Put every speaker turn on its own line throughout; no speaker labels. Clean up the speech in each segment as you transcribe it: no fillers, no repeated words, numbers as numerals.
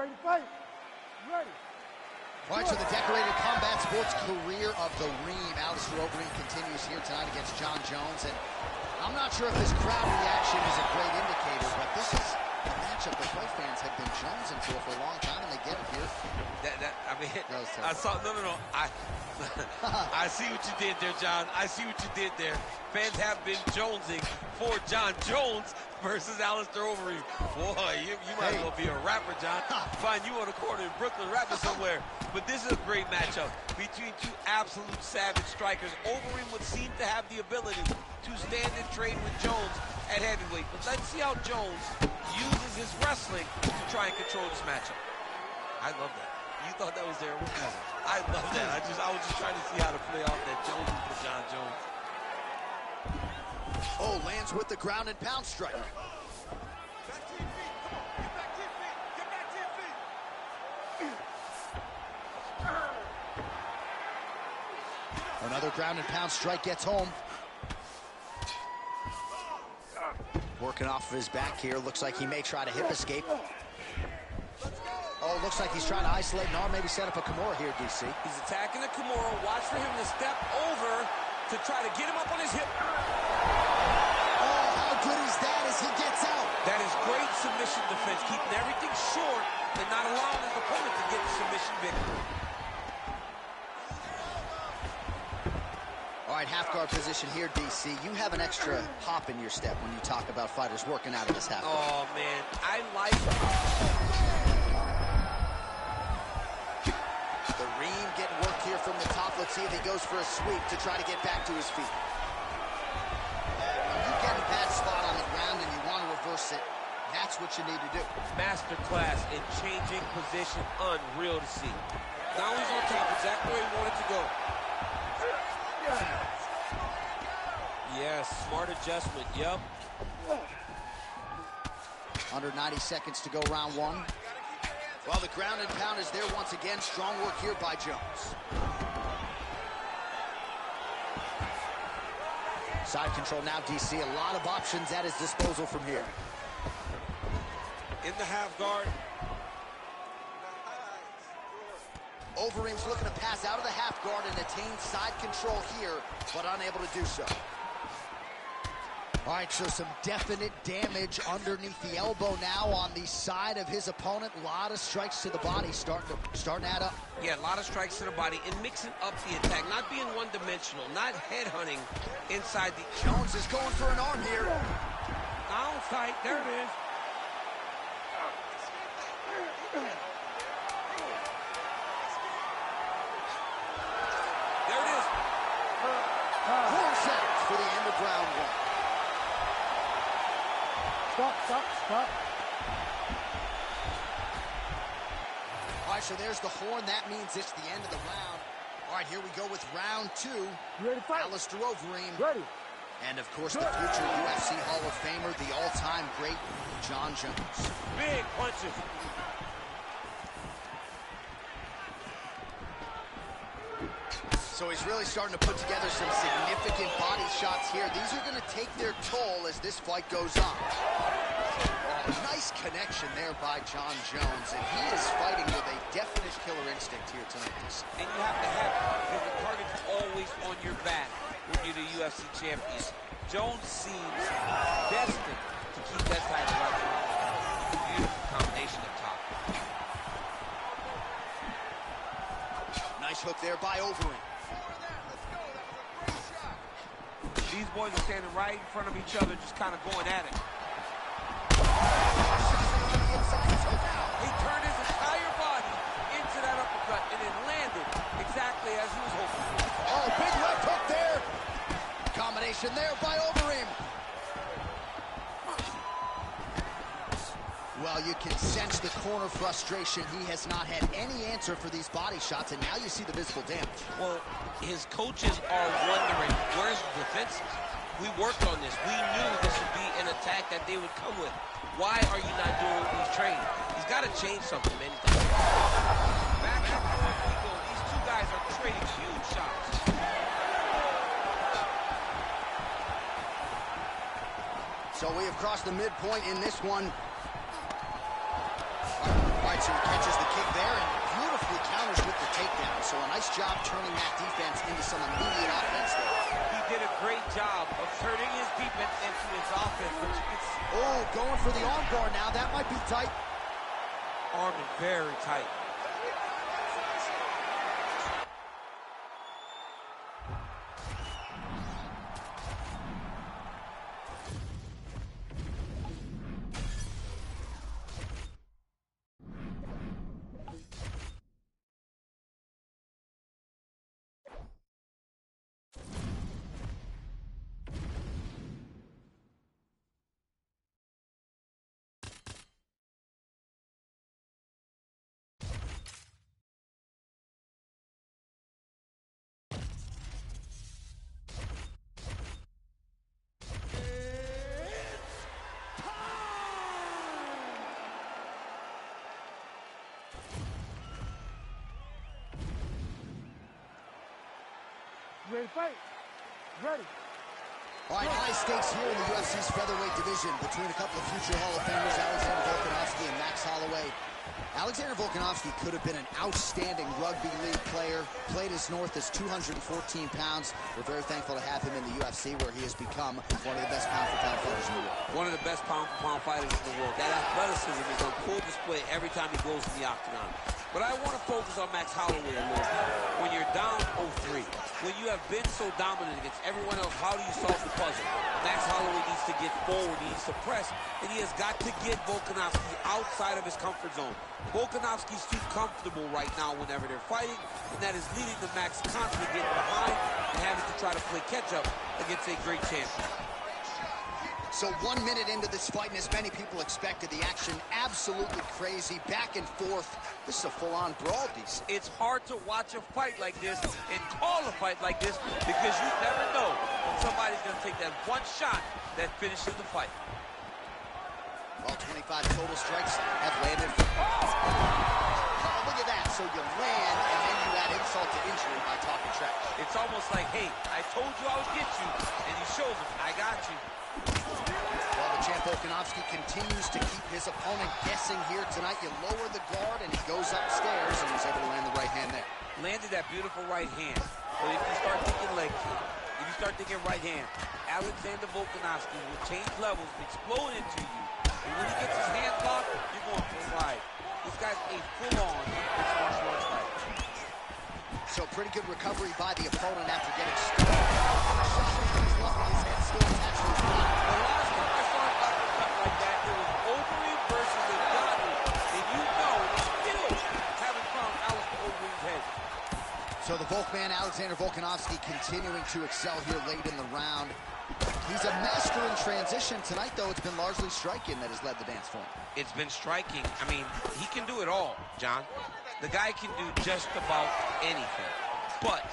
ready to fight? Ready.
All right, so the decorated combat sports career of the Reem, Alistair Overeem, continues here tonight against John Jones. And I'm not sure if this crowd reaction is a great indicator, but this is a matchup the fight fans have been jonesing for a long time, and they get it here.
I saw, no. I see what you did there, John. I see what you did there. Fans have been jonesing for John Jones versus Alistair Overeem. Boy, you might as well be a rapper, John. Find you on a corner in Brooklyn rapping somewhere. But this is a great matchup between two absolute savage strikers. Overeem would seem to have the ability to stand and trade with Jones at heavyweight. But let's see how Jones uses his wrestling to try and control this matchup. I love that. You thought that was there? I love that. I was just trying to see how to play off that Jones for John Jones.
Oh, lands with the ground and pound strike.
Back to your feet. Come on. Get back to your feet. Get back to your feet.
Another ground and pound strike gets home. Working off of his back here. Looks like he may try to hip escape. Oh, looks like he's trying to isolate an arm, maybe set up a Kimura here, DC.
He's attacking the Kimura. Watch for him to step over to try to get him up on his hip.
Oh, how good is that as he gets out?
That is great submission defense, keeping everything short and not allowing his opponent to get the submission victory.
All right, half guard position here, DC. You have an extra hop in your step when you talk about fighters working out of this half guard.
Oh, man, I like
The Reem getting work here from the top. Let's see if he goes for a sweep to try to get back to his feet. When you get a bad spot on the ground and you want to reverse it, that's what you need to do.
Masterclass in changing position. Unreal to see. Now he's on top, exactly where he wanted to go. Yes, smart adjustment, yep.
Under 90 seconds to go round one. Well, the ground and pound is there once again. Strong work here by Jones. Side control now, DC. A lot of options at his disposal from here.
In the half guard.
Overeem's looking to pass out of the half guard and attain side control here, but unable to do so. All right, so some definite damage underneath the elbow now on the side of his opponent. A lot of strikes to the body starting to add up.
Yeah, a lot of strikes to the body and mixing up the attack, not being one-dimensional, not headhunting inside the...
Jones is going for an arm here.
Now tight, there it is. There it is.
4 seconds for the end of round one.
Stop.
All right, so there's the horn. That means it's the end of the round. All right, here we go with round two.
You ready to fight?
Alistair Overeem.
Ready.
And, of course, the future UFC Hall of Famer, the all-time great John Jones.
Big punches.
So he's really starting to put together some significant body shots here. These are going to take their toll as this fight goes on. Nice connection there by John Jones, and he is fighting with a definite killer instinct here tonight.
And you have to have it, because the target's always on your back when you're the UFC champion. Jones seems destined to keep that title right. Beautiful combination up top.
Nice hook there by Overeem.
These boys are standing right in front of each other, just kind of going at it. He turned his entire body into that uppercut and it landed exactly as he was hoping.
Oh, big left hook there. Combination there by Overeem. Well, you can sense the corner frustration. He has not had any answer for these body shots, and now you see the visible damage.
Well, his coaches are wondering, where's the defenses? We worked on this. We knew this would be an attack that they would come with. Why are you not doing what he's trained? He's got to change something, man. Back and forth we go. These two guys are trading huge shots.
So we have crossed the midpoint in this one. All right, so we can So a nice job turning that defense into some immediate offense there.
He did a great job of turning his defense into his offense. But you can see,
Oh, going for the arm bar now. That might be tight.
arming very tight.
Ready, fight. Ready.
All right, high stakes here in the UFC's featherweight division between a couple of future Hall of Famers, Alexander Volkanovski and Max Holloway. Alexander Volkanovski could have been an outstanding rugby league player, played as north as 214 pounds. We're very thankful to have him in the UFC, where he has become one of the best pound-for-pound fighters in the world.
One of the best pound-for-pound fighters in the world. That athleticism is on full display every time he goes in the octagon. But I want to focus on Max Holloway a little bit. When you're down 0-3, when you have been so dominant against everyone else, how do you solve the puzzle? Max Holloway needs to get forward, he needs to press, and he has got to get Volkanovski outside of his comfort zone. Volkanovski's too comfortable right now whenever they're fighting, and that is leading to Max constantly getting behind and having to try to play catch-up against a great champion.
So 1 minute into this fight, and as many people expected, the action absolutely crazy, back and forth. This is a full-on brawl, DC.
It's hard to watch a fight like this and call a fight like this because you never know when somebody's going to take that one shot that finishes the fight.
Well, 25 total strikes have landed. Oh, look at that. So you land, and then you add insult to injury by talking trash.
It's almost like, hey, I told you I would get you, and he shows him, I got you.
Well, the champ Volkanovski continues to keep his opponent guessing here tonight. You lower the guard, and he goes upstairs, and he's able to land the right hand there.
Landed that beautiful right hand. But if you start thinking leg kick, if you start thinking right hand, Alexander Volkanovski will change levels and explode into you. And when he gets his hands locked, you're going for a ride. This guy's a full-on mixed martial arts fighter.
So pretty good recovery by the opponent after getting stuck. His head still attached to his body.
The last time I saw an uppercut like that, it was Overeem versus Ngannou. And you know they still haven't found Alistair Overeem's head.
So the Volkman, Alexander Volkanovski, continuing to excel here late in the round. He's a master in transition. Tonight, though, it's been largely striking that has led the dance for him.
It's been striking. I mean, he can do it all, John. The guy can do just about anything. But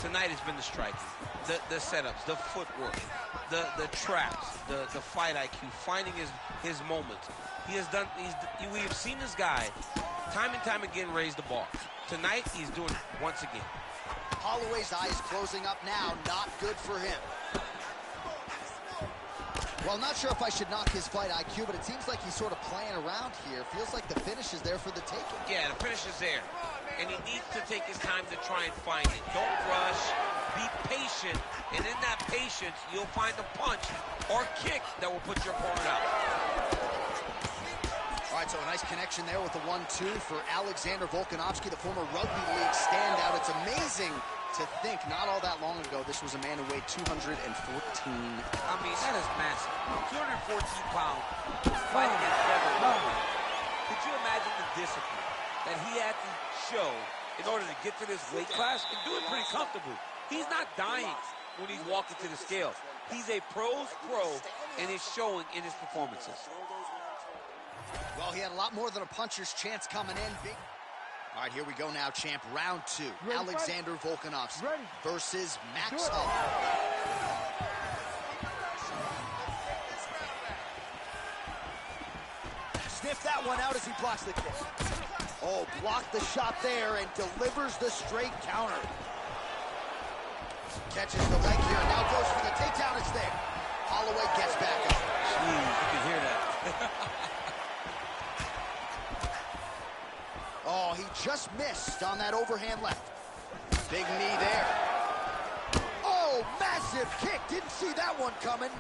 tonight has been the striking. The setups, the footwork, the traps, the fight IQ, finding his moments. He has done, we have seen this guy time and time again raise the bar. Tonight, he's doing it once again.
Holloway's eye is closing up now. Not good for him. Well, not sure if I should knock his fight IQ, but it seems like he's sort of playing around here. Feels like the finish is there for the taking.
Yeah, the finish is there. And he needs to take his time to try and find it. Don't rush. Be patient. And in that patience, you'll find a punch or kick that will put your opponent out.
All right, so a nice connection there with the 1-2 for Alexander Volkanovski, the former rugby league standout. It's amazing to think not all that long ago this was a man who weighed 214.
I mean, that is massive. 214 pounds fighting against featherweight. Could you imagine the discipline that he had to show in order to get to this weight class and do it pretty comfortably? He's not dying when he's walking to the scale. He's a pro's pro, and it's showing in his performances.
Well, he had a lot more than a puncher's chance coming in. Big. All right, here we go now, champ. Round 2.
Ready,
Alexander Volkanovski versus Max
Holloway.
Sniff that one out as he blocks the kick. Oh, blocked the shot there and delivers the straight counter. Catches the leg here, now goes for the takedown. It's there. Holloway gets back up.
Jeez, you can hear that.
Oh, he just missed on that overhand left. Big knee there. Oh, massive kick. Didn't see that one coming.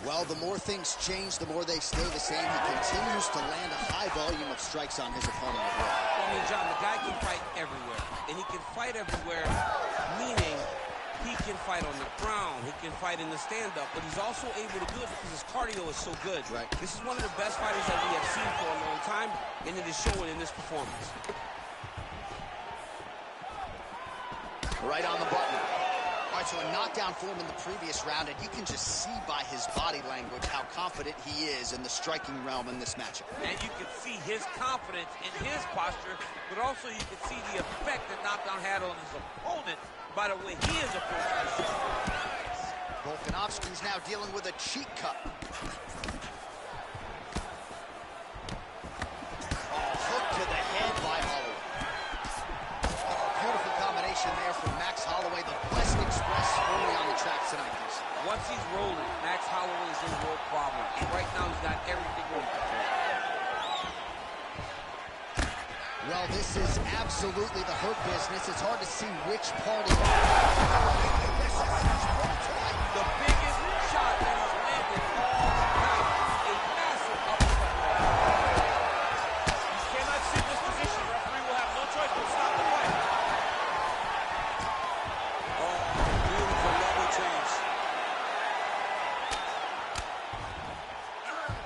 Well, the more things change, the more they stay the same. He continues to land a high volume of strikes on his opponent.
I mean, John, the guy can fight everywhere. And he can fight everywhere, meaning he can fight on the ground, he can fight in the stand-up, but he's also able to do it because his cardio is so good.
Right.
This is one of the best fighters that we have seen for a long time, and it is showing in this performance.
Right on the button. All right, so a knockdown for him in the previous round, and you can just see by his body language how confident he is in the striking realm in this matchup.
And you can see his confidence in his posture, but also you can see the effect that knockdown had on his opponent by the way he is approaching the shot.
Volkanovski's now dealing with a cheek cut. Oh, hook to the head by Holloway. Oh, beautiful combination there from Max Holloway, the Blessed Express only on the track tonight.
Once he's rolling, Max Holloway is in real problem. And right now he's got everything going for him.
Well, this is absolutely the hurt business. It's hard to see which party.
The biggest shot that he's landed all night. A massive uppercut. He cannot sit in this position. The referee will have no choice but to stop the fight. Oh, beautiful level change.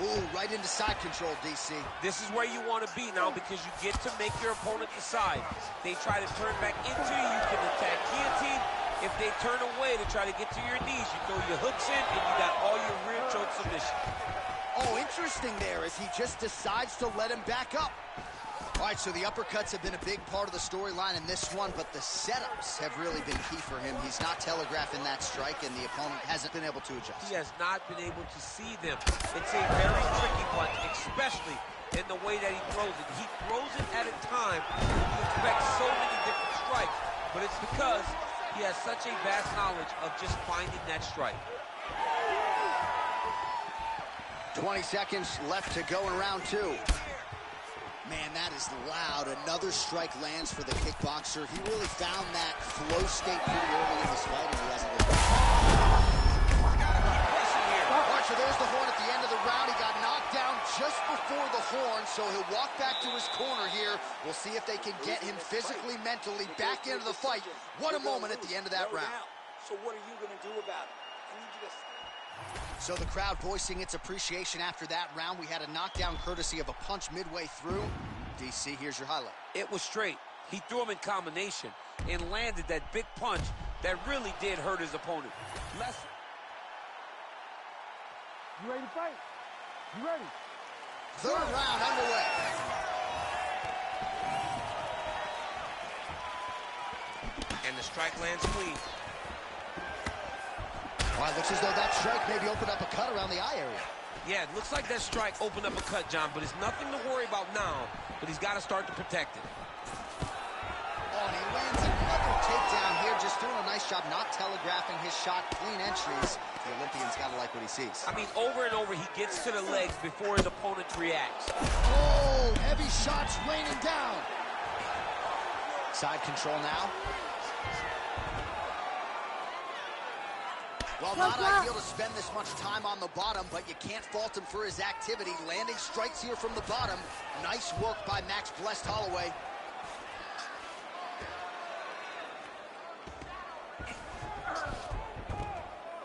Ooh, right into side control, DC.
This is where you want to be now because you get to make your opponent decide. They try to turn back into you, you can attack guillotine. If they turn away to try to get to your knees, you throw your hooks in and you got all your rear choke submission.
Oh, interesting there as he just decides to let him back up. All right, so the uppercuts have been a big part of the storyline in this one, but the setups have really been key for him. He's not telegraphing that strike, and the opponent hasn't been able to adjust.
He has not been able to see them. It's a very tricky punch, especially in the way that he throws it. He throws it at a time you expect so many different strikes, but it's because he has such a vast knowledge of just finding that strike.
20 seconds left to go in round two. Man, that is loud. Another strike lands for the kickboxer. He really found that flow state pretty early in this fight, and he hasn't looked back. All right, so there's the horn at the end of the round. He got knocked down just before the horn, so he'll walk back to his corner here. We'll see if they can get him physically, mentally back into the fight. What a moment at the end of that round.
So what are you going to do about it? I need you to...
So the crowd voicing its appreciation after that round. We had a knockdown courtesy of a punch midway through. DC, here's your highlight.
It was straight. He threw him in combination and landed that big punch that really did hurt his opponent.
You ready to fight? You ready?
Third round underway.
And the strike lands clean.
Well, it looks as though that strike maybe opened up a cut around the eye area.
Yeah, it looks like that strike opened up a cut, John, but it's nothing to worry about now, but he's got to start to protect it.
Oh, and he lands another takedown here, just doing a nice job not telegraphing his shot, clean entries. The Olympian's got to like what he sees.
I mean, over and over, he gets to the legs before his opponent reacts.
Oh, heavy shots raining down. Side control now. Well, not ideal to spend this much time on the bottom, but you can't fault him for his activity. Landing strikes here from the bottom. Nice work by Max Blessed Holloway.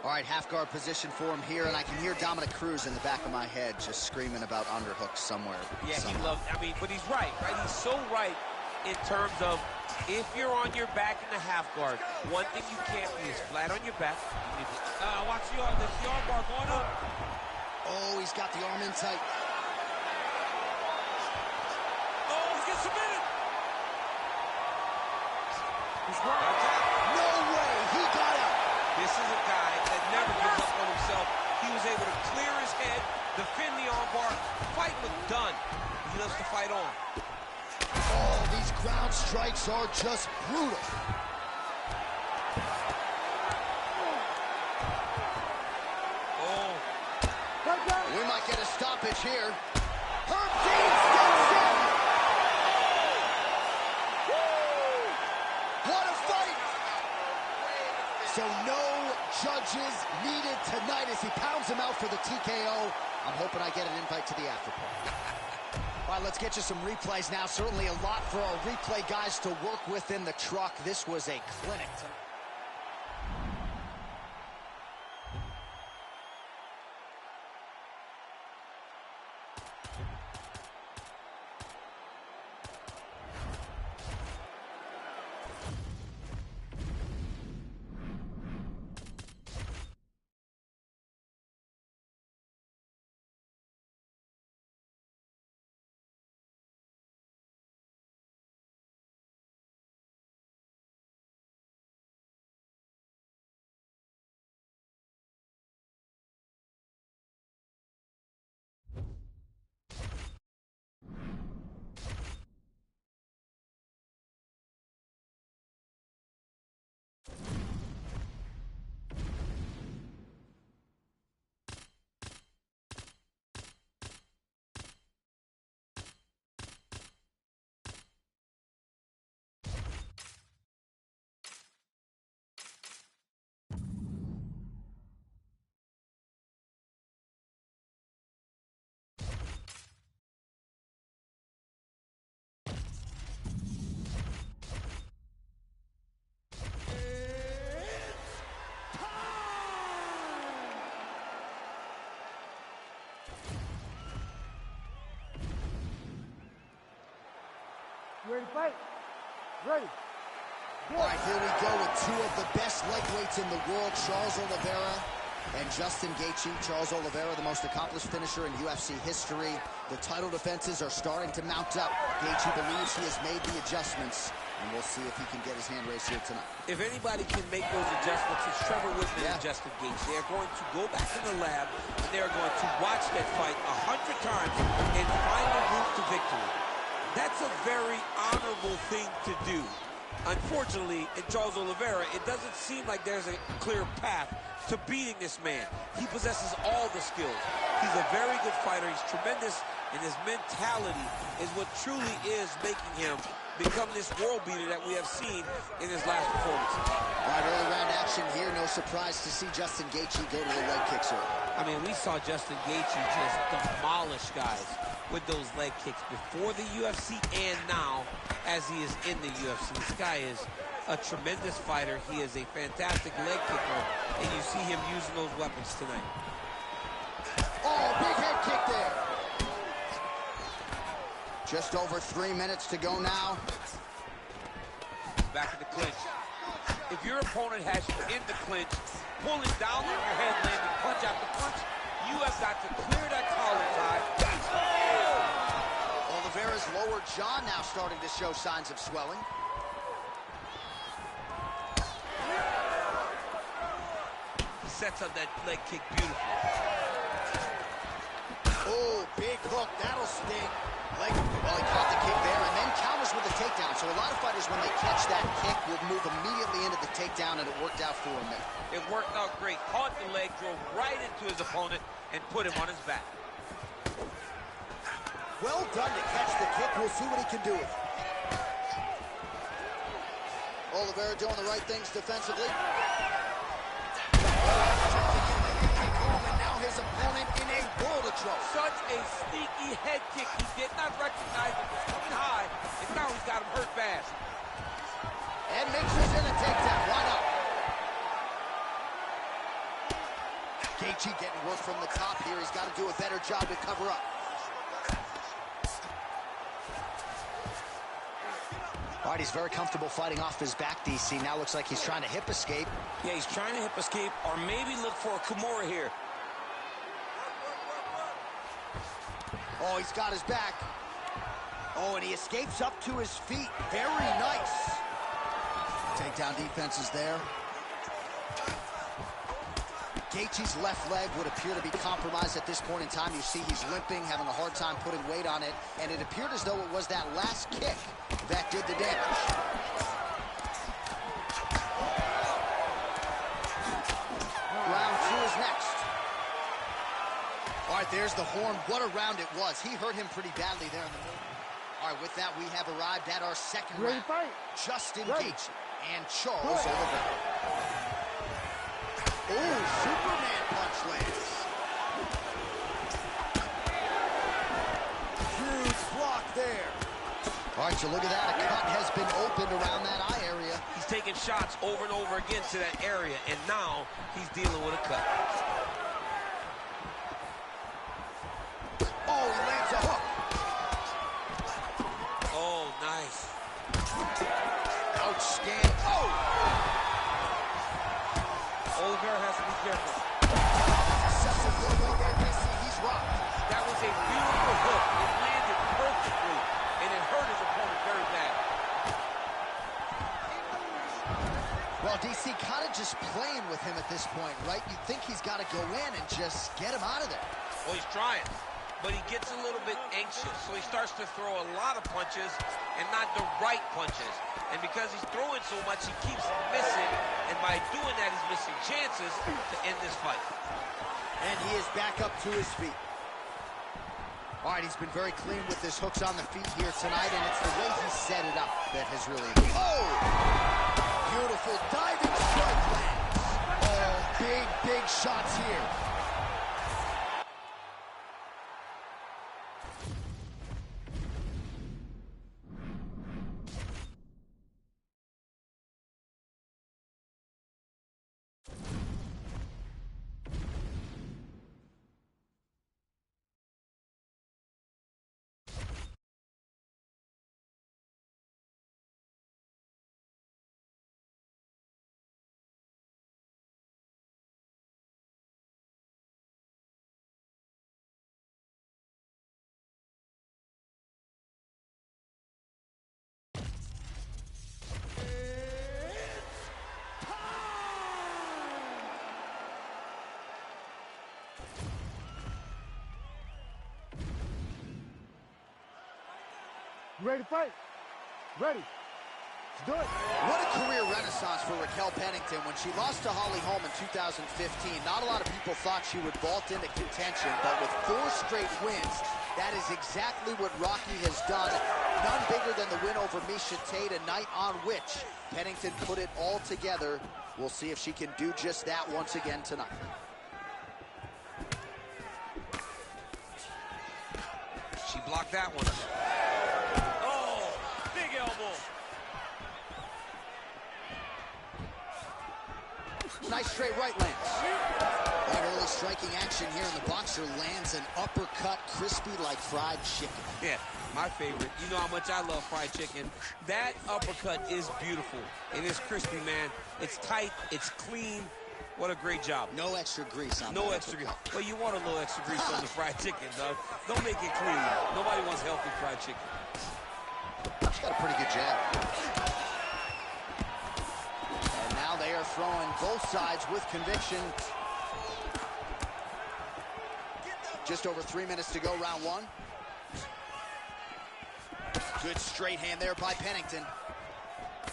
All right, half guard position for him here, and I can hear Dominic Cruz in the back of my head just screaming about underhooks somewhere.
Yeah, he loves, I mean, but he's right? He's so right in terms of if you're on your back in the half guard, one thing you can't be is flat on your back. Watch the arm bar going up.
Oh, he's got the arm in tight.
Oh, he gets submitted.
No way, he got out.
This is a guy that never gives up on himself. He was able to clear his head, defend the arm bar. Fight was done. He loves to fight on.
Oh, these ground strikes are just brutal.
Oh.
We might get a stoppage here. Herb Dean steps in. What a fight! So no judges needed tonight as he pounds him out for the TKO. I'm hoping I get an invite to the after party. All right, let's get you some replays now. Certainly a lot for our replay guys to work with in the truck. This was a clinic tonight.
You ready to fight? Ready.
All right, here we go with two of the best lightweights in the world, Charles Oliveira and Justin Gaethje. Charles Oliveira, the most accomplished finisher in UFC history. The title defenses are starting to mount up. Gaethje believes he has made the adjustments, and we'll see if he can get his hand raised here tonight.
If anybody can make those adjustments, it's Trevor Whitman and Justin Gaethje. They are going to go back in the lab, and they are going to watch that fight 100 times and find the route to victory. That's a very honorable thing to do. Unfortunately, in Charles Oliveira, it doesn't seem like there's a clear path to beating this man. He possesses all the skills. He's a very good fighter. He's tremendous, and his mentality is what truly is making him become this world beater that we have seen in his last performance.
All right, early round action here. No surprise to see Justin Gaethje go to the leg kicks early.
I mean, we saw Justin Gaethje just demolish guys with those leg kicks before the UFC and now as he is in the UFC. This guy is a tremendous fighter. He is a fantastic leg kicker, and you see him using those weapons tonight.
Oh, big head kick there. Just over 3 minutes to go now.
Back in the clinch. If your opponent has you in the clinch, pulling down on your head, landing punch after punch, you have got to clear that collar tie.
Oliveira's lower jaw now starting to show signs of swelling.
He sets up that leg kick beautifully.
Oh, big hook. That'll sting. Well, he caught the kick there and then counters with the takedown. So a lot of fighters, when they catch that kick, will move immediately into the takedown, and it worked out for him there.
It worked out great. Caught the leg, drove right into his opponent, and put him on his back.
Well done to catch the kick. We'll see what he can do with it. Oliveira doing the right things defensively. And now his opponent in a world of trouble.
Such a sneaky head kick. He did not recognize it was coming high, and now he's got him hurt bad.
And makes us in a takedown. Why not? Gaethje getting work from the top here. He's got to do a better job to cover up. All right, he's very comfortable fighting off his back, DC. Now looks like he's trying to hip escape.
Yeah, he's trying to hip escape, or maybe look for a Kimura here.
Oh, he's got his back. Oh, and he escapes up to his feet. Very nice. Takedown defense is there. Gaethje's left leg would appear to be compromised at this point in time. You see he's limping, having a hard time putting weight on it, and it appeared as though it was that last kick that did the damage. Round 2 is next. All right, there's the horn. What a round it was. He hurt him pretty badly there in the middle. All All right, with that, we have arrived at our second
You ready
round.
to fight?
Justin
Ready.
Gaethje and Charles Oliveira. Oh, Superman punch lands. Huge block there. All right, so look at that. A cut has been opened around that eye area.
He's taking shots over and over again to that area, and now he's dealing with a cut.
Oh, he lands a hook.
Oh, nice.
Outstanding. Oh!
Oliveira has to be careful.
Successive hook right there, DC. He's rocked.
That was a beautiful hook. It landed perfectly, and it hurt his opponent very bad.
Well, DC kind of just playing with him at this point, right? You think he's got to go in and just get him out of there.
Well, he's trying, but he gets a little bit anxious, so he starts to throw a lot of punches and not the right punches. And because he's throwing so much, he keeps missing, and by doing that, he's missing chances to end this fight.
And he is back up to his feet. All right, he's been very clean with his hooks on the feet here tonight, and it's the way he set it up that has really... Oh! Beautiful diving strike lands. Oh, big shots here.
You ready to fight? Ready. Let's do it.
What a career renaissance for Raquel Pennington. When she lost to Holly Holm in 2015, not a lot of people thought she would vault into contention, but with 4 straight wins, that is exactly what Rocky has done. None bigger than the win over Miesha Tate, a night on which Pennington put it all together. We'll see if she can do just that once again tonight.
She blocked that one. Oh, big elbow.
Nice straight right lands. And early striking action here, and the boxer lands an uppercut, crispy like fried chicken.
Yeah, my favorite. You know how much I love fried chicken. That uppercut is beautiful. It is crispy, man. It's tight. It's clean. What a great job.
No extra grease on
No
that
extra grease.
uppercut.
Well, you want a little extra grease on the fried chicken, dog. Don't make it clean. Nobody wants healthy fried chicken.
She's got a pretty good jab. And now they are throwing both sides with conviction. Just over 3 minutes to go, round 1. Good straight hand there by Pennington.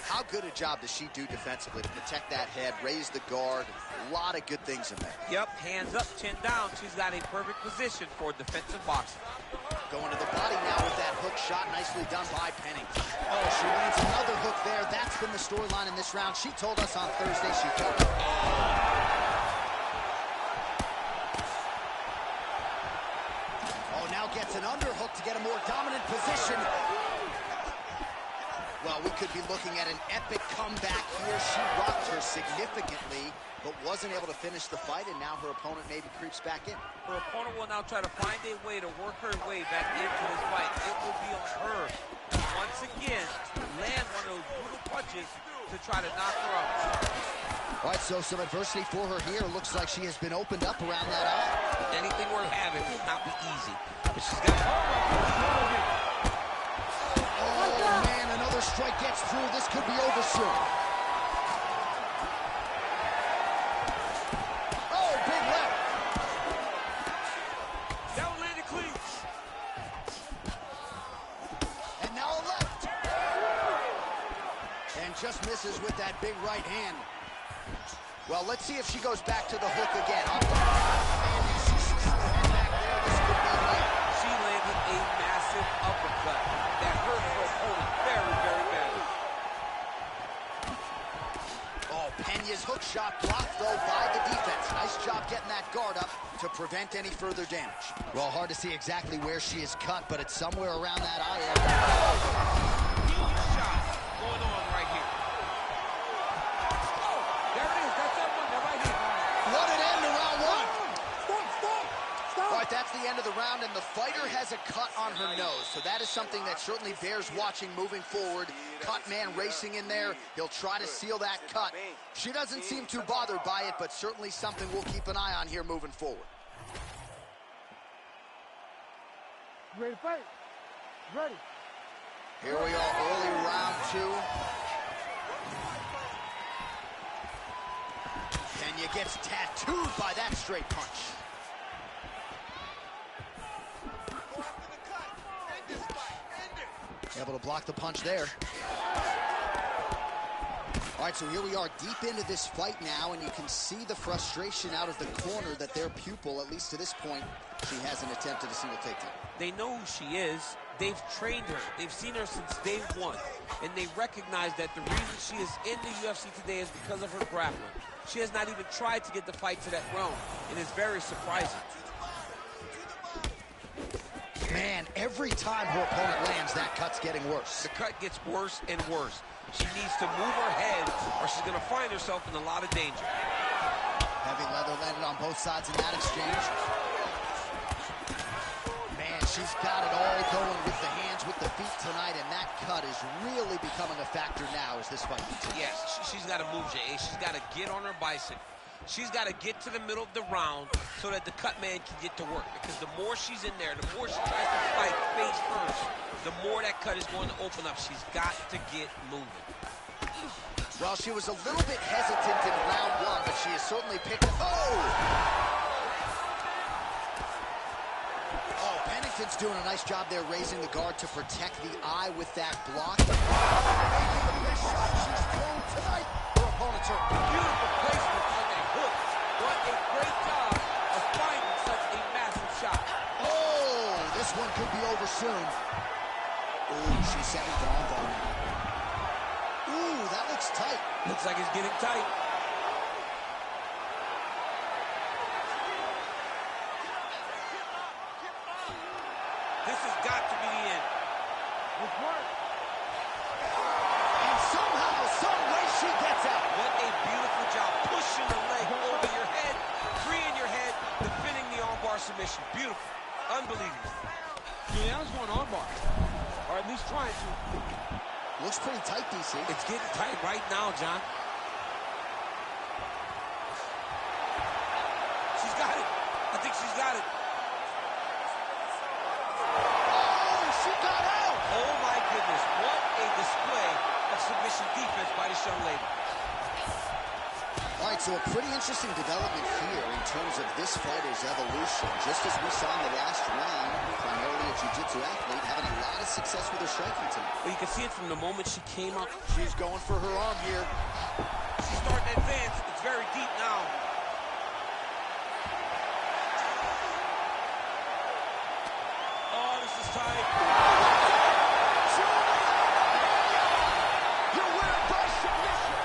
How good a job does she do defensively to protect that head, raise the guard? A lot of good things in there.
Yep, hands up, chin down. She's got a perfect position for defensive boxing.
Going to the body now with that hook shot. Nicely done by Pennington. Oh, she lands another hook there. That's been the storyline in this round. She told us on Thursday she felt it. Oh, now gets an underhook to get a more dominant position. Well, we could be looking at an epic comeback here. She rocked her significantly, but wasn't able to finish the fight, and now her opponent maybe creeps back in.
Her opponent will now try to find a way to work her way back into this fight. It will be on her once again to land one of those brutal punches to try to knock her out.
All right, so some adversity for her here. Looks like she has been opened up around that eye.
Anything worth having will not be easy. But she's got...
Oh, man, another strike gets through. This could be over soon. Oh, big left.
That one landed clean.
And now a left. And just misses with that big right hand. Well, let's see if she goes back to the hook again.
She landed a massive uppercut that hurt
Pena's hook shot blocked, though, by the defense. Nice job getting that guard up to prevent any further damage. Well, hard to see exactly where she is cut, but it's somewhere around that eye area.
Huge shot going on right here.
Oh, there it is. That's that one. They're right here.
What an end to round one.
Stop!
All right, that's the end of the round, and the fighter has a cut on her nose, so that is something that certainly bears watching moving forward. Cut man racing in there. He'll try to seal that cut. She doesn't seem too bothered by it, but certainly something we'll keep an eye on here moving forward.
Ready to fight? Ready.
Here we are, early round two. Pena gets tattooed by that straight punch. Able to block the punch there. All right, so here we are deep into this fight now, and you can see the frustration out of the corner that their pupil, at least to this point, she hasn't attempted a single takedown.
They know who she is. They've trained her. They've seen her since day one. And they recognize that the reason she is in the UFC today is because of her grappling. She has not even tried to get the fight to that realm, and it's very surprising.
Man, every time her opponent lands, that cut's getting worse.
The cut gets worse and worse. She needs to move her head, or she's going to find herself in a lot of danger.
Heavy leather landed on both sides in that exchange. Man, she's got it all going with the hands, with the feet tonight, and that cut is really becoming a factor now as this fight continues.
Yes, she's got to move, Jay. She's got to get on her bicycle. She's got to get to the middle of the round so that the cut man can get to work. Because the more she's in there, the more she tries to fight face first, the more that cut is going to open up. She's got to get moving.
Well, she was a little bit hesitant in round one, but she has certainly picked up. Oh, Pennington's doing a nice job there raising the guard to protect the eye with that block. Maybe the best shot she's thrown tonight. Her opponent's hurt.
Beautiful placement on that hook. What a great job of finding such a massive shot.
Oh, this one could be over soon. Ooh, she's setting for arm bar now. Ooh, that looks tight.
Looks like it's getting tight. This has got to be the end.
Let's work.
And somehow, some way, she gets out.
What a beautiful job pushing the leg over your head, freeing your head, defending the armbar submission. Beautiful. Unbelievable.
Juliana's going armbar, or at least trying to.
Looks pretty tight, DC.
It's getting tight right now, John. She's got it. I think she's got it.
Oh, she got out.
Oh, my goodness. What a display of submission defense by this young lady.
All right, so a pretty interesting development here in terms of this fighter's evolution. Just as we saw in the last round, primarily a jiu-jitsu athlete, having a lot of success with her striking tonight.
Well, you can see it from the moment she came up.
She's going for her arm here.
She's starting to advance. It's very deep now. Oh, this is tight.
You win by submission.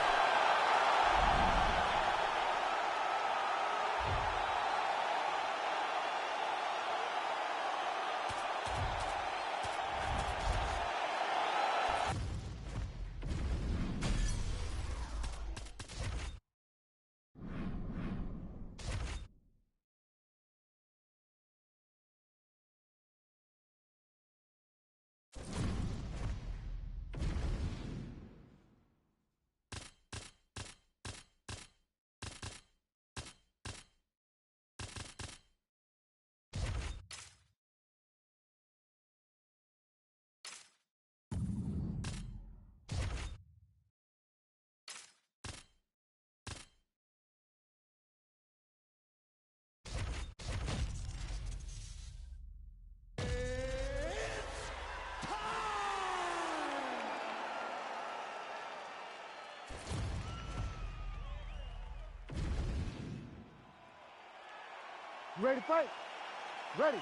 Ready to fight? Ready.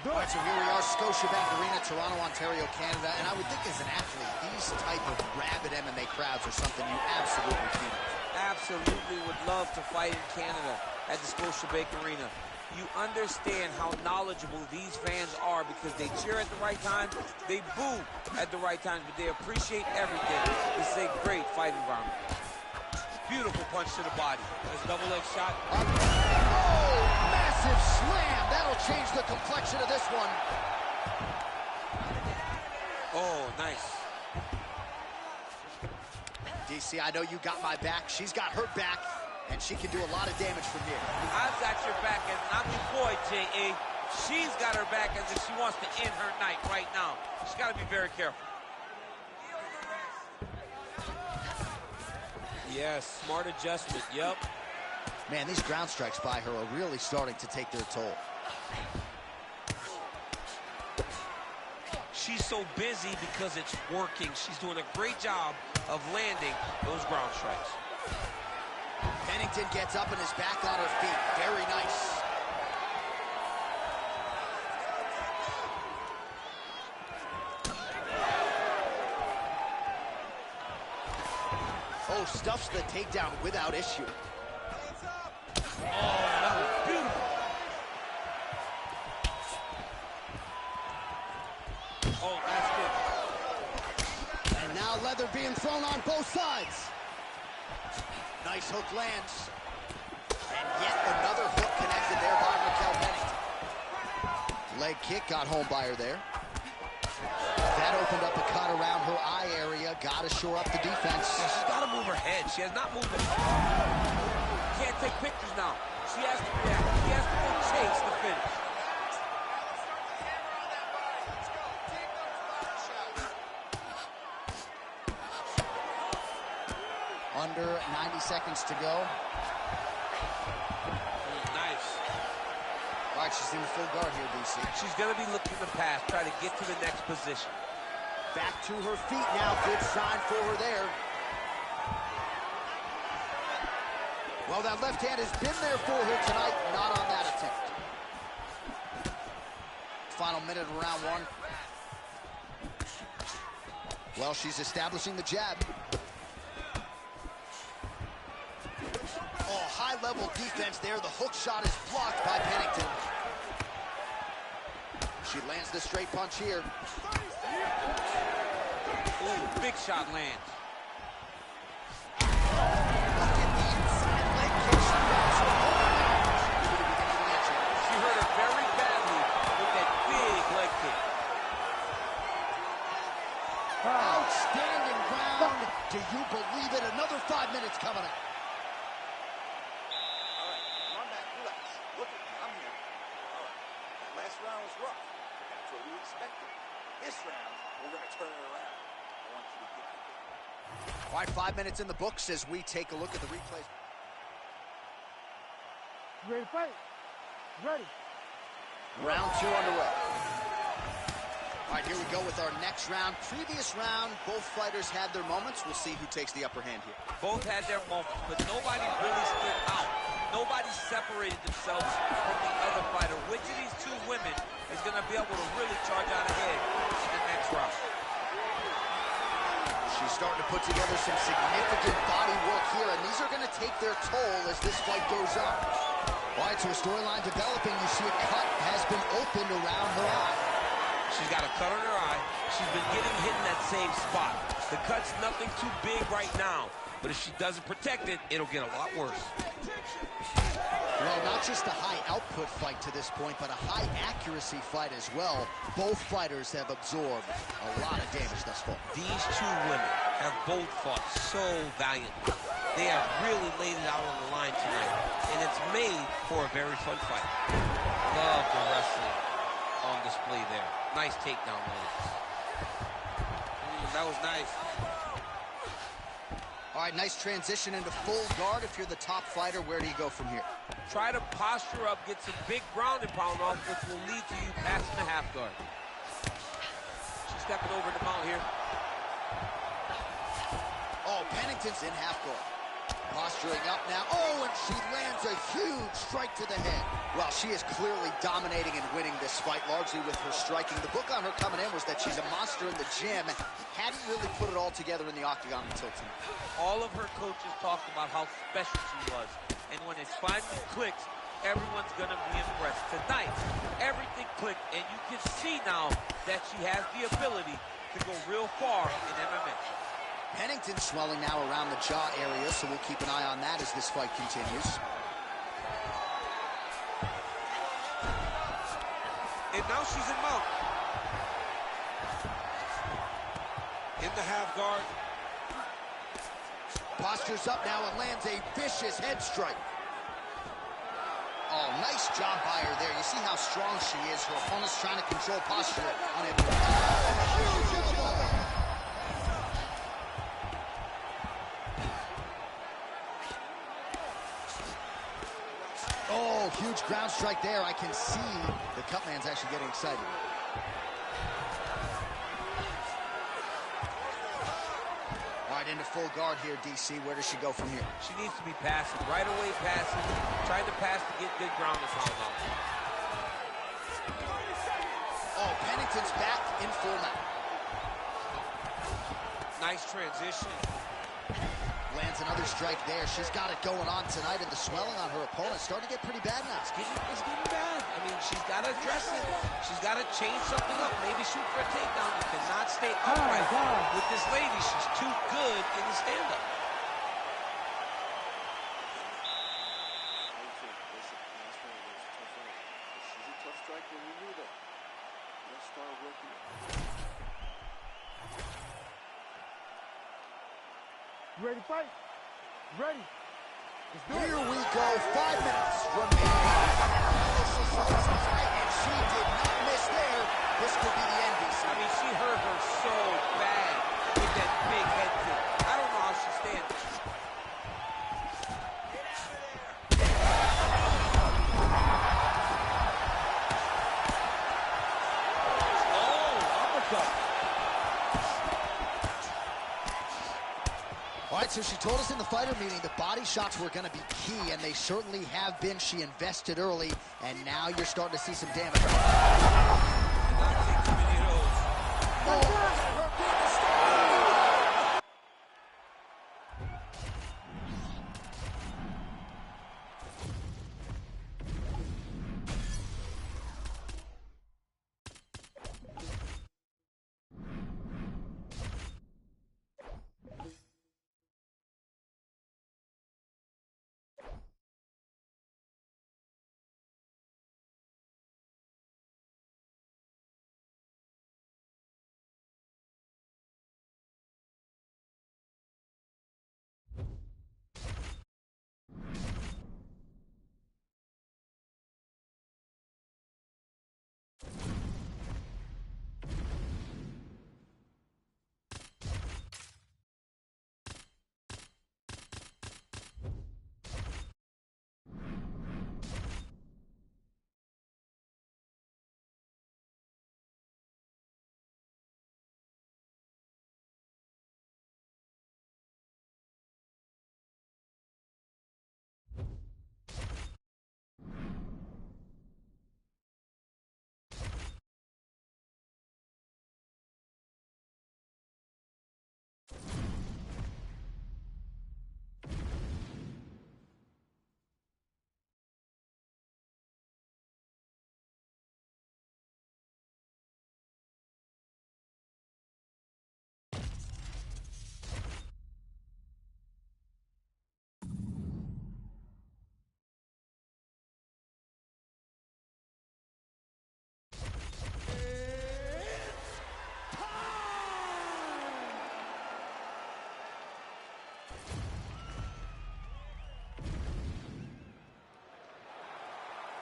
All right, so here we are, Scotiabank Arena, Toronto, Ontario, Canada. And I would think as an athlete, these type of rabid MMA crowds are something you absolutely feed.
absolutely would love to fight in Canada at the Scotiabank Arena. You understand how knowledgeable these fans are because they cheer at the right time, they boo at the right time, but they appreciate everything. This is a great fight environment.
Beautiful punch to the body. Nice double leg shot.
Oh, massive slam. That'll change the complexion of this one.
Oh, nice.
DC, I know you got my back. She's got her back, and she can do a lot of damage from here.
I've got your back, and I'm employed, J.A. She's got her back as if she wants to end her night right now. She's got to be very careful. Yes, smart adjustment, yep.
Man, these ground strikes by her are really starting to take their toll.
She's so busy because it's working. She's doing a great job of landing those ground strikes.
Pennington gets up and is back on her feet. Very nice. Oh, stuffs the takedown without issue.
Oh, that was beautiful.
Oh, that's good.
And now leather being thrown on both sides. Nice hook lands. And yet another hook connected there by Raquel Pennington. Leg kick got home by her there. That opened up a cut around her eye area. Got to shore up the defense.
She's got to move her head. She has not moved her head. Can't take pictures now. She has to react. She has to go chase the finish.
Under 90 seconds to go.
Nice.
All right, she's in the full guard here, DC.
She's going to be looking to pass, try to get to the next position.
Back to her feet now. Good sign for her there. Well, that left hand has been there for her tonight. Not on that attempt. Final minute of round one. Well, she's establishing the jab. Oh, high-level defense there. The hook shot is blocked by Pennington. She lands the straight punch here.
Ooh, big shot lands.
Look at the inside leg kick she got.
She hurt her very badly with that big leg kick.
Outstanding round. Do you believe it? Another 5 minutes coming up.
Last round was rough. That's what we expected. This round, we're going to turn it around. I want you to get it.
All right, 5 minutes in the books as we take a look at the replays.
You ready to fight? Ready.
Round two underway. All right, here we go with our next round. Previous round, both fighters had their moments. We'll see who takes the upper hand here.
Both had their moments, but nobody really stood out. Nobody separated themselves from the other fighter. Which of these two women is going to be able to really charge out ahead in the next round?
She's starting to put together some significant body work here, and these are going to take their toll as this fight goes on. All right, so a storyline developing. You see a cut has been opened around her eye.
She's got a cut on her eye. She's been getting hit in that same spot. The cut's nothing too big right now, but if she doesn't protect it, it'll get a lot worse.
Well, not just a high-output fight to this point, but a high-accuracy fight as well. Both fighters have absorbed a lot of damage thus far.
These two women have both fought so valiantly. They have really laid it out on the line tonight, and it's made for a very fun fight. Love the wrestling on display there. Nice takedown, ladies. That was nice.
All right, nice transition into full guard. If you're the top fighter, where do you go from here?
Try to posture up, get some big ground and pound off, which will lead to you passing the half guard. She's stepping over the mount here.
Oh, Pennington's in half guard. Posturing up now. Oh, and she lands a huge strike to the head. Well, she is clearly dominating and winning this fight, largely with her striking. The book on her coming in was that she's a monster in the gym. Hadn't really put it all together in the octagon until tonight.
All of her coaches talked about how special she was. And when it finally clicks, everyone's going to be impressed. Tonight, everything clicked, and you can see now that she has the ability to go real far in MMA.
Pennington's swelling now around the jaw area, so we'll keep an eye on that as this fight continues.
And now she's in mount. In the half guard.
Postures up now and lands a vicious head strike. Oh, nice job by her there. You see how strong she is. Her opponent's trying to control posture. Unable to... Huge elbow! Oh, huge ground strike there. I can see the cut man's actually getting excited. All right, into full guard here, DC. Where does she go from here?
She needs to be passive. Right away passive. Trying to pass to get good ground and pound out.
Oh, Pennington's back in full now.
Nice transition.
Lands another strike there. She's got it going on tonight, and the swelling on her opponent starting to get pretty bad now.
It's getting bad. I mean, she's got to address it. She's got to change something up. Maybe shoot for a takedown. You cannot stay upright with this lady. She's too good in the stand-up.
She's a tough striker. We knew that. Let's start working.
You ready to fight? Ready. Let's do it.
Here we go. 5 minutes remaining. And she did not miss there. This could be the end, DC.
I mean, she hurt her so bad with that big head kick. I don't know how she stands.
Oh, uppercut.
All right, so she told us in the fighter meeting that body shots were going to be key, and they certainly have been. She invested early, and now you're starting to see some damage.
Not take too many of those.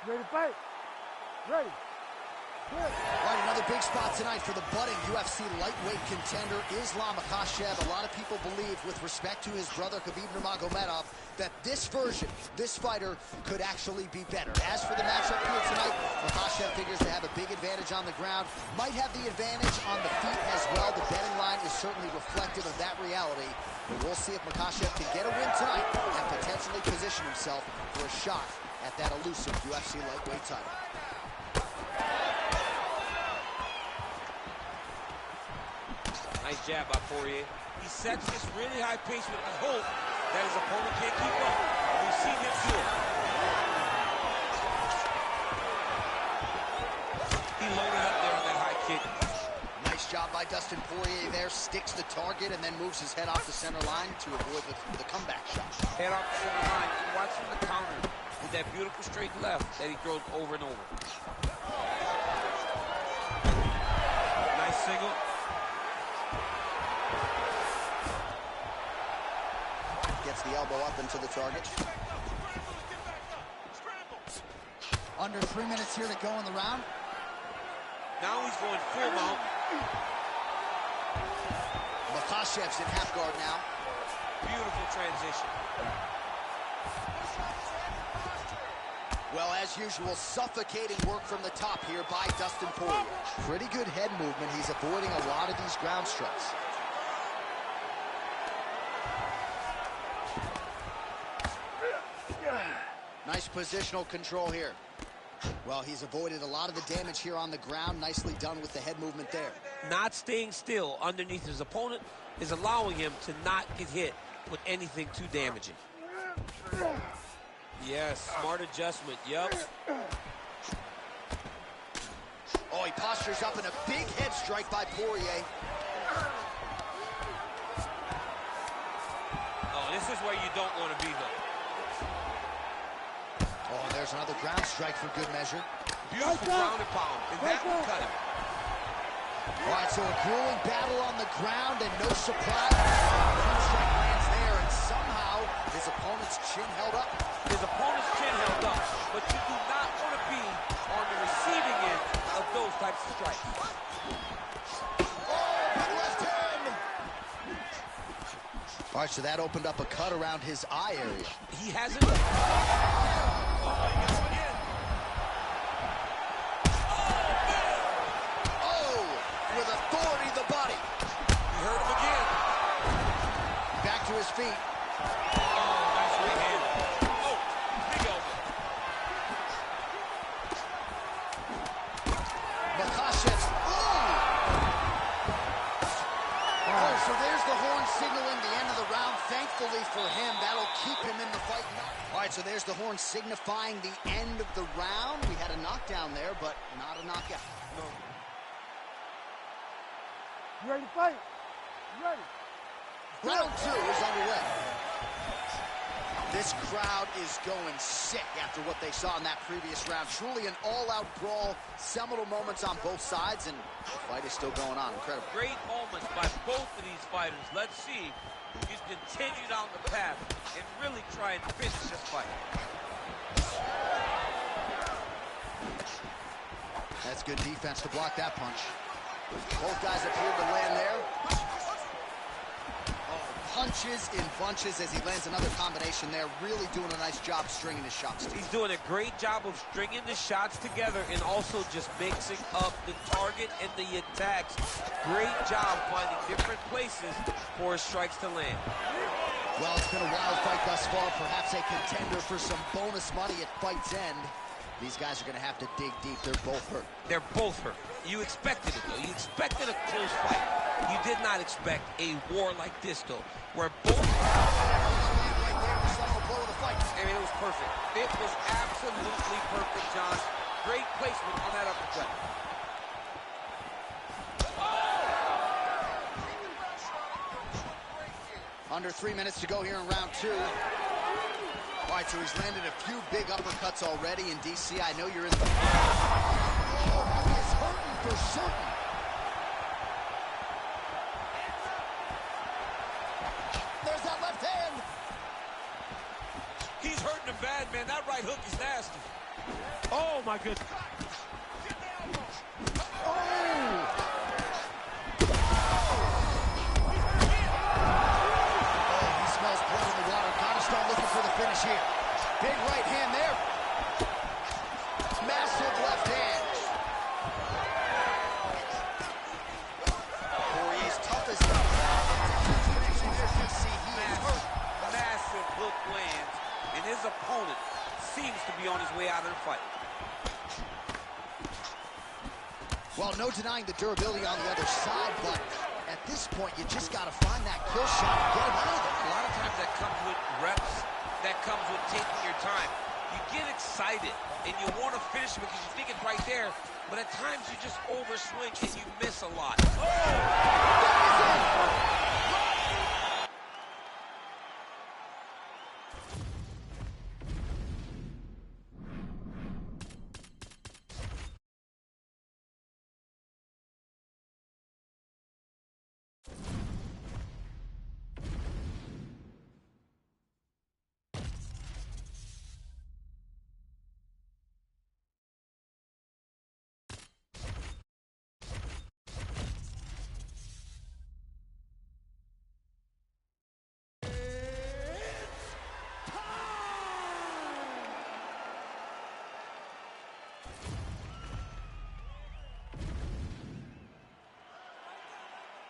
Ready to fight? Ready.
All right, another big spot tonight for the budding UFC lightweight contender Islam Makhachev. A lot of people believe, with respect to his brother Khabib Nurmagomedov, that this version, this fighter, could actually be better. As for the matchup here tonight, Makhachev figures to have a big advantage on the ground, might have the advantage on the feet as well. The betting line is certainly reflective of that reality. But we'll see if Makhachev can get a win tonight and potentially position himself for a shot at that elusive UFC lightweight title.
Nice jab by Poirier. He sets this really high pace with the hope that his opponent can't keep up. We've seen him do it. He loaded up there on that high kick.
Nice job by Dustin Poirier there. Sticks the target and then moves his head off the center line to avoid the comeback shot.
Head off the center line. And watch from the counter with that beautiful straight left that he throws over and over. Nice single.
Gets the elbow up into the target. Under 3 minutes here to go in the round.
Now he's going full mount.
Makhachev's in half guard now.
Beautiful transition.
Well, as usual, suffocating work from the top here by Dustin Poirier. Pretty good head movement. He's avoiding a lot of these ground strikes. Nice positional control here. Well, he's avoided a lot of the damage here on the ground. Nicely done with the head movement there.
Not staying still underneath his opponent is allowing him to not get hit with anything too damaging. Yes, smart adjustment, yep.
Oh, he postures up in a big head strike by Poirier.
Oh, this is where you don't want to be, though.
Oh, there's another ground strike for good measure.
Beautiful ground and pound, and that will cut him.
All right, so a grueling battle on the ground, and no surprise, ground strike lands there, and somehow his opponent's chin held up.
His opponent's chin held up, but you do not want to be on the receiving end of those types of strikes.
Oh, big left hand! All right, so that opened up a cut around his eye area.
He hasn't...
With authority, the body.
He hurt him again.
Back to his feet.
Oh, nice right hand. Oh, big elbow.
Makhachev. Oh, so there's the horn signaling the end of the round. Thankfully for him, that'll keep him in the fight. All right, so there's the horn signifying the end of the round. We had a knockdown there, but not a knockout.
No.
You ready to fight? You ready?
Round 2 is underway. This crowd is going sick after what they saw in that previous round. Truly an all-out brawl, seminal moments on both sides, and the fight is still going on. Incredible.
Great moments by both of these fighters. Let's see who can continue down the path and really try and finish this fight.
That's good defense to block that punch. Both guys appeared to land there. Oh, punches in bunches as he lands another combination there. Really doing a nice job stringing his shots together.
He's doing a great job of stringing the shots together and also just mixing up the target and the attacks. Great job finding different places for his strikes to land.
Well, it's been a wild fight thus far. Perhaps a contender for some bonus money at fight's end. These guys are going to have to dig deep. They're both hurt.
They're both hurt. You expected it, though. You expected a close fight. You did not expect a war like this, though, where both... I mean, it was perfect. It was absolutely perfect, John. Great placement on that uppercut.
Under 3 minutes to go here in round 2. All right, so he's landed a few big uppercuts already in DC. I know you're in the... Oh, he's hurting for certain. There's that left hand.
He's hurting him bad, man. That right hook is nasty.
Oh, my goodness.
to be on his way out of the fight.
Well, no denying the durability on the other side, but at this point, you just got to find that kill shot and get him out of there.
A lot of times that comes with reps, that comes with taking your time. You get excited, and you want to finish it because you think it's right there, but at times you just overswing and you miss a lot.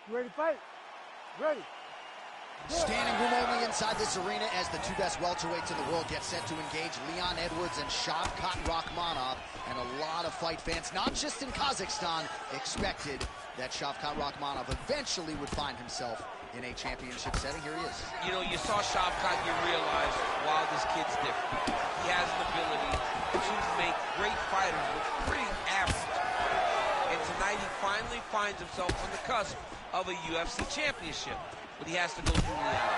You ready to fight? Ready.
Standing room only inside this arena as the two best welterweights in the world get set to engage. Leon Edwards and Shavkat Rakhmonov. And a lot of fight fans, not just in Kazakhstan, expected that Shavkat Rakhmonov eventually would find himself in a championship setting. Here he is.
You know, you saw Shavkat, you realize, wow, this kid's different. He has an ability to make great fighters look pretty average. And tonight he finally finds himself on the cusp of a UFC championship. But he has to go through Leon.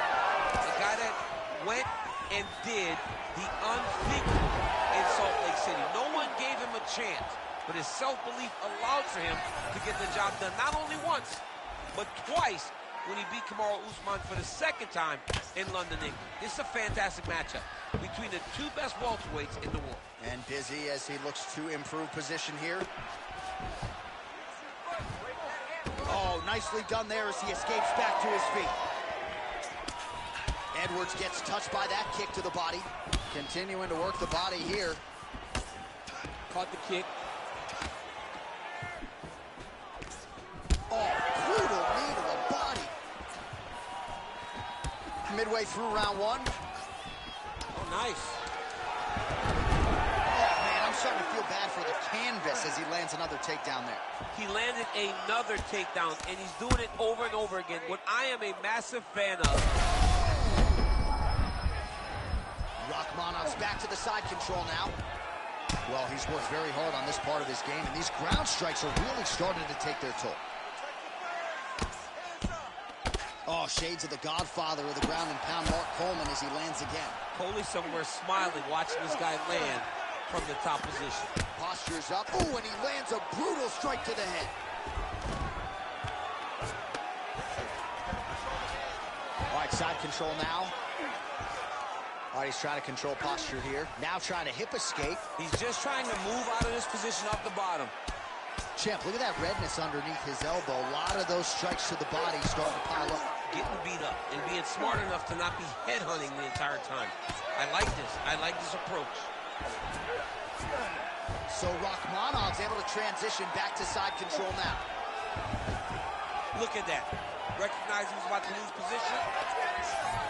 The guy that went and did the unthinkable in Salt Lake City. No one gave him a chance, but his self-belief allowed for him to get the job done. Not only once, but twice when he beat Kamaru Usman for the second time in London, England. This is a fantastic matchup between the two best welterweights in the world.
And busy as he looks to improve position here. Oh, nicely done there as he escapes back to his feet. Edwards gets touched by that kick to the body. Continuing to work the body here.
Caught the kick.
Oh, brutal knee to the body. Midway through round one.
Oh, nice.
Oh, man, I'm starting to feel bad for the canvas as he lands another takedown there.
He landed another takedown, and he's doing it over and over again. What I am a massive fan of.
Rakhmonov's back to the side control now. Well, he's worked very hard on this part of his game, and these ground strikes are really starting to take their toll. Oh, shades of the godfather of the ground and pound, Mark Coleman, as he lands again.
Coley somewhere smiling, watching this guy land from the top position.
Postures up. Ooh, and he lands a brutal strike to the head. All right, side control now. All right, he's trying to control posture here. Now trying to hip escape.
He's just trying to move out of this position off the bottom.
Champ, look at that redness underneath his elbow. A lot of those strikes to the body starting to pile up.
Getting beat up and being smart enough to not be headhunting the entire time. I like this. I like this approach.
So Rakhmonov's able to transition back to side control now.
Look at that. Recognize he was about to lose position.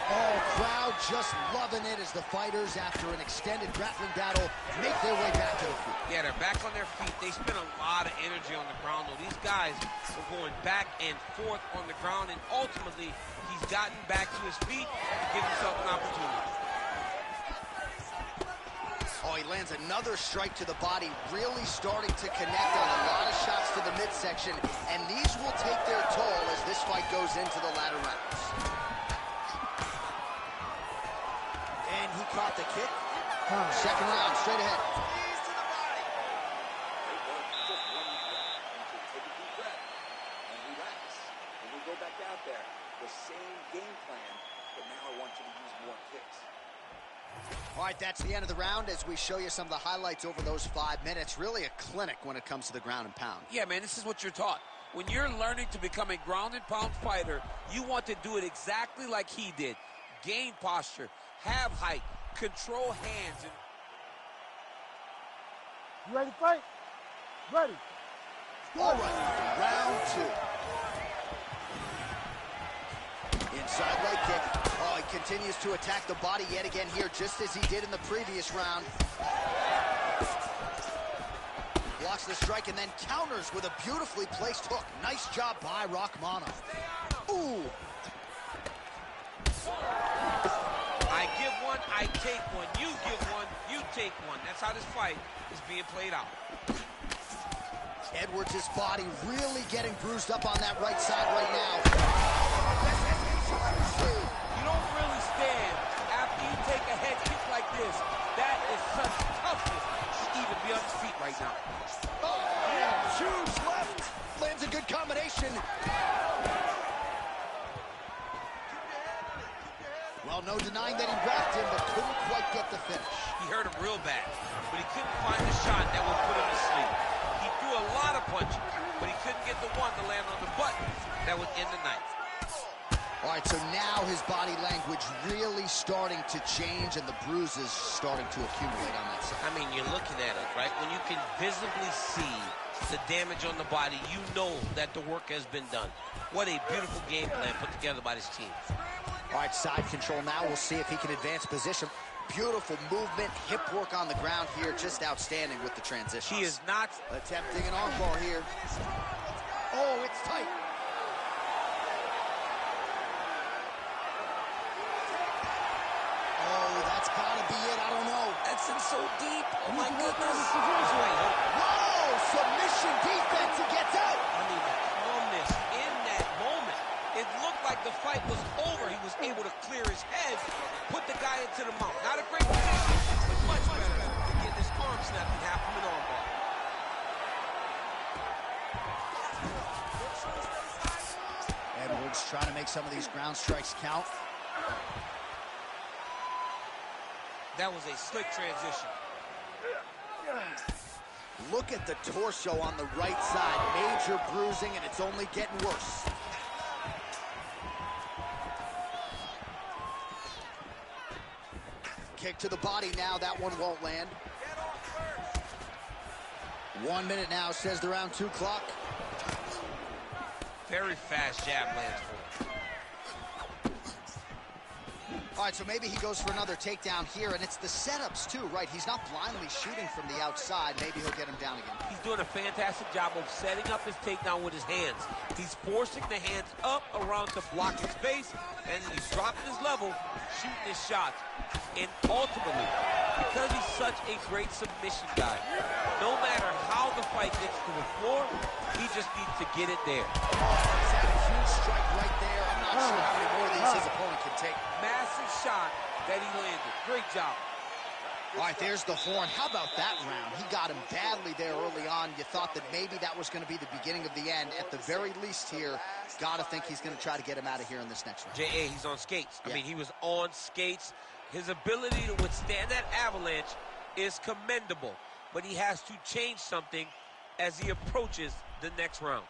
Oh, crowd just loving it as the fighters, after an extended grappling battle, make their way back to the feet.
Yeah, they're back on their feet. They spent a lot of energy on the ground, though. These guys were going back and forth on the ground, and ultimately, he's gotten back to his feet to give himself an opportunity.
Oh, he lands another strike to the body, really starting to connect on a lot of shots to the midsection, and these will take their toll as this fight goes into the latter rounds. And he caught the kick. Second round, straight ahead.
Take a deep breath and relax. When we go back out there, the same game plan, but now I want you to use more kicks.
All right, that's the end of the round as we show you some of the highlights over those 5 minutes. Really a clinic when it comes to the ground and pound.
Yeah, man, this is what you're taught. When you're learning to become a ground and pound fighter, you want to do it exactly like he did. Gain posture, have height, control hands. And
You ready to fight? Ready.
All right, round two. Inside leg kick. Oh, he continues to attack the body yet again here, just as he did in the previous round. Blocks the strike and then counters with a beautifully placed hook. Nice job by Rachmanov. Ooh.
I give one, I take one. You give one, you take one. That's how this fight is being played out.
Edwards' body really getting bruised up on that right side right now.
You don't really stand after you take a head kick like this. That is such toughness to even be on his feet right now.
Oh, yeah, huge left. Lands a good combination. Well, no denying that he rocked him, but couldn't quite get the finish.
He hurt him real bad, but he couldn't find a shot that would put him to sleep. He threw a lot of punches, but he couldn't get the one to land on the button that would end the night.
All right, so now his body language really starting to change and the bruises starting to accumulate on that side.
I mean, you're looking at it, right? When you can visibly see the damage on the body, you know that the work has been done. What a beautiful game plan put together by this team.
All right, side control now. We'll see if he can advance position. Beautiful movement, hip work on the ground here. Just outstanding with the transition.
He is not
attempting an armbar here. Oh, it's tight. Oh, that's gotta be it. I don't know.
That's in so deep. Oh my goodness.
Whoa, submission defense. He gets out.
I mean, the calmness in that moment. It looked like the fight was over. He was able to clear his head, put the guy into the mount. Not a great position, but much better to get this arm snapped and half from an armbar.
Edwards trying to make some of these ground strikes count.
That was a slick transition.
Look at the torso on the right side. Major bruising, and it's only getting worse. Kick to the body now. That one won't land. 1 minute now, says the round 2 clock.
Very fast jab lands for him.
All right, so maybe he goes for another takedown here, and it's the setups too, right? He's not blindly shooting from the outside. Maybe he'll get him down again.
He's doing a fantastic job of setting up his takedown with his hands. He's forcing the hands up around to block his face, and he's dropping his level, shooting his shots. And ultimately, because he's such a great submission guy, no matter how the fight gets to the floor, he just needs to get it there.
Oh, he's had a huge strike right there. I'm not sure how many more of these his opponent can take.
Massive shot that he landed. Great job.
All right, there's the horn. How about that round? He got him badly there early on. You thought that maybe that was going to be the beginning of the end. At the very least here, got to think he's going to try to get him out of here in this next round.
J.A., he's on skates.
Yeah.
I mean, he was on skates. His ability to withstand that avalanche is commendable, but he has to change something as he approaches the next round.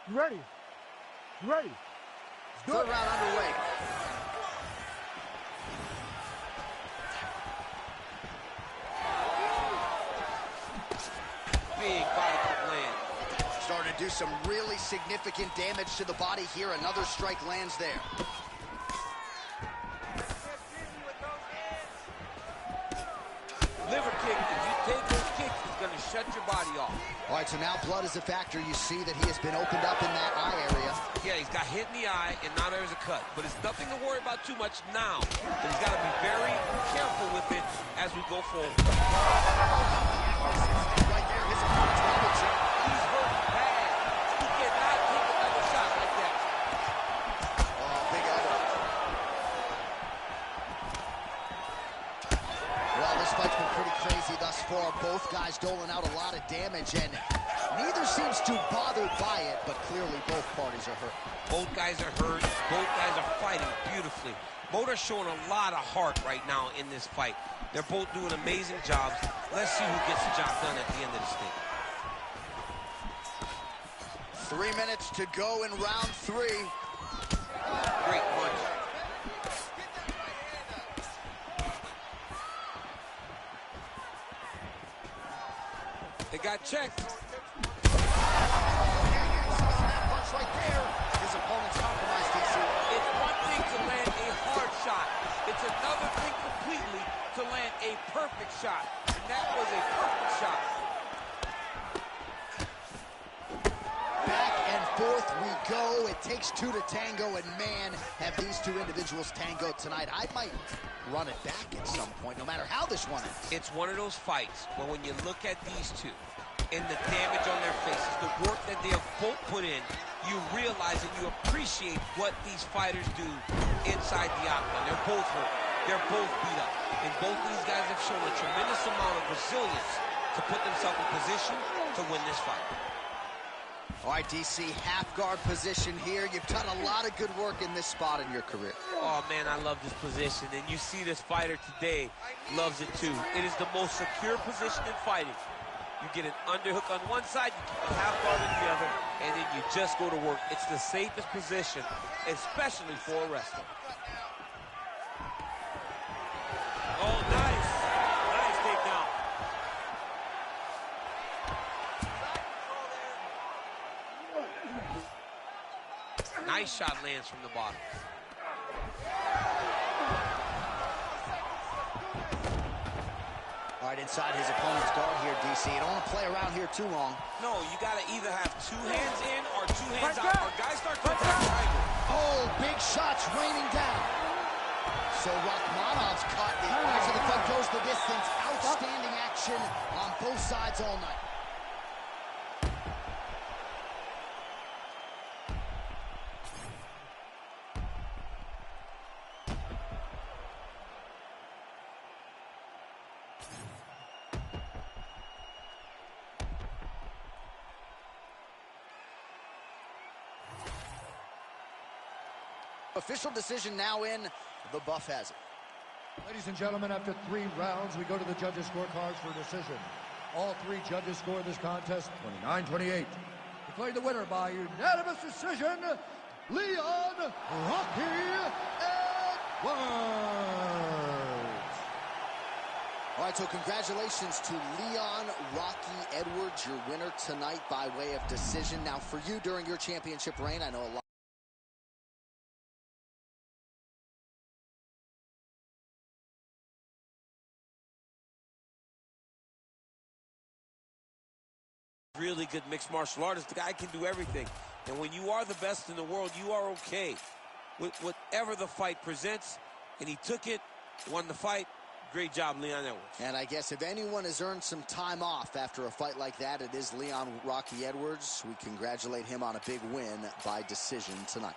You ready? You ready?
Third round underway.
Big body kick land.
Starting to do some really significant damage to the body here. Another strike lands there.
Liver kick, if you take those kicks, it's going to shut your body off.
All right, so now blood is a factor. You see that he has been opened up in that eye area.
Yeah, he's got hit in the eye, and now there's a cut. But it's nothing to worry about too much now. But he's got to be very careful with it as we go forward.
Right there, his opponent's damage.
He's hurt bad. He cannot take another shot like that.
Oh, big elbow. Well, this fight's been pretty crazy thus far. Both guys doling out a lot of damage, and neither seems too bothered by it, but clearly both parties are hurt.
Both guys are hurt. Both guys are fighting beautifully. Both are showing a lot of heart right now in this fight. They're both doing amazing jobs. Let's see who gets the job done at the end of this thing.
3 minutes to go in round 3.
Great punch.
It got checked.
Right there, his opponent's compromised, DC.
It's one thing to land a hard shot. It's another thing completely to land a perfect shot. And that was a perfect shot.
Back and forth we go. It takes two to tango, and man, have these two individuals tangoed tonight. I might run it back at some point, no matter how this one ends.
It's one of those fights where when you look at these two and the damage on their faces, the work that they have both put in, you realize and you appreciate what these fighters do inside the octagon. They're both hurt. They're both beat up. And both these guys have shown a tremendous amount of resilience to put themselves in position to win this fight.
All right, DC, half guard position here. You've done a lot of good work in this spot in your career.
Oh, man, I love this position. And you see this fighter today loves it, too. It is the most secure position in fighting. You get an underhook on one side, you keep a half guard on the other, and then you just go to work. It's the safest position, especially for a wrestler. Oh, nice. Nice takedown. Nice shot lands from the bottom.
All right, inside his opponent's guard here, DC. You don't want to play around here too long.
No, you got to either have two hands in or two hands out, or guys start to attack triangle.
Oh, big shots raining down. So Rakhmonov's cut. After the cut goes the distance. Outstanding action on both sides all night. Official decision now in. The buff has it.
Ladies and gentlemen, after 3 rounds, we go to the judges' scorecards for decision. All 3 judges scored this contest 29-28. Declared the winner by unanimous decision, Leon Rocky Edwards.
All right, so congratulations to Leon Rocky Edwards, your winner tonight by way of decision. Now, for you during your championship reign, I know a lot.
Really good mixed martial artist. The guy can do everything. And when you are the best in the world, you are okay with whatever the fight presents. And he took it, won the fight. Great job, Leon Edwards.
And I guess if anyone has earned some time off after a fight like that, it is Leon Rocky Edwards. We congratulate him on a big win by decision tonight.